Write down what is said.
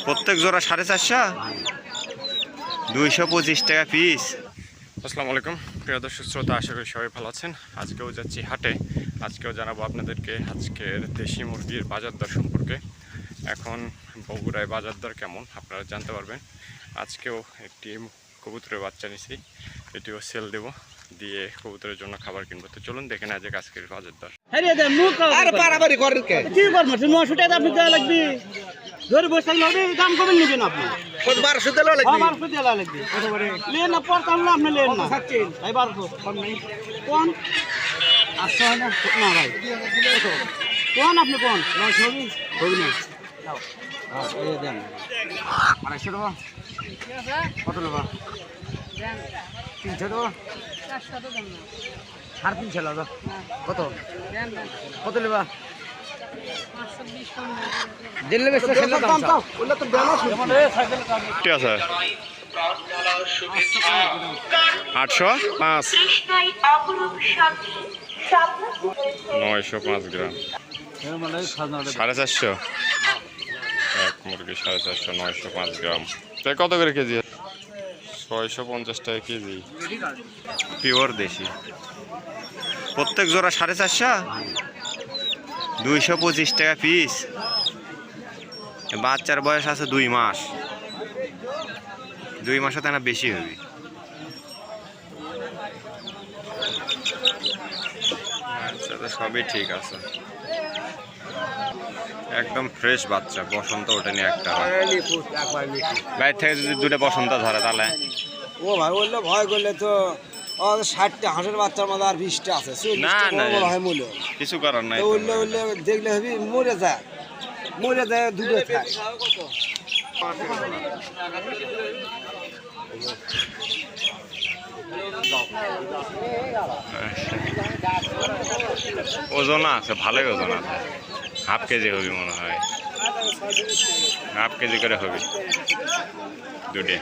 প্রত্যেক জোড়া 450, 225 টাকা পিস। আসসালামু আলাইকুম প্রিয় দর্শক শ্রোতা, আশা করি সবাই ভালো আছেন। আজকেও যাচ্ছি হাটে। আজকেও জানাবো আপনাদেরকে আজকের দেশি মুরগির বাজার দর সম্পর্কে। এখন বগুড়ায় বাজার দর কেমন আপনারা জানতে পারবেন। আজকেও একটি কবুতরের বাচ্চা নিছি, এটিও সেল দেব, দিয়ে কবুতরের জন্য খাবার কিনবো। তো চলুন দেখে না যে আজকের বাজার দর। দাম কবে নেবেন আপনি? 1200 টাকা লাগবে। 1200 টাকা লাগবে। লেন না পড়তাম না আপনি লেন না। ভাই 1200 কোন নাই। কোন 800 হয় না? না ভাই। কত? কোন আপনি কোন? 900 হবে? হবে না। দাও। এই দেন। 250 টাকা। কত টাকা? দেন। 300 টাকা। 400 টাকা দেন না। 350 টাকা। কত? দেন দেন। কত নেবা? 520 কম দিলে বেশ খেলা দাম দাও। ওলা তো বেলা শুনে ঠিক আছে 805 905 গ্রাম 450 এক মুরগি 450 905 গ্রাম। তাই কত করে কেজি? 650 টাকা কেজি পিওর দেশি। প্রত্যেক জোড়া 450, 225 টাকা পিস। বাচ্চার বয়স আছে 2 মাস। 2 মাসে তো না বেশি হবে। আচ্ছা, তো সবই ঠিক আছে, একদম ফ্রেশ বাচ্চা, বসন্ত ওঠেনি একটা। বাইরে থেকে যদি দুটো বসন্ত ধরে তাহলে ও ভাই বললে ভয় করলে তো 60টা হাঁসের বাচ্চার মধ্যে আর 20টা আছে। না না হয় মূল্য কিছু করার নাই। উল্লে উল্লে দেখলে হবি মরে যায় দুটো থাকে। ওজন আছে, ভালোই ওজন আছে। হাফ কেজি হবে মনে হয়, হাফ কেজি করে হবে দুটো।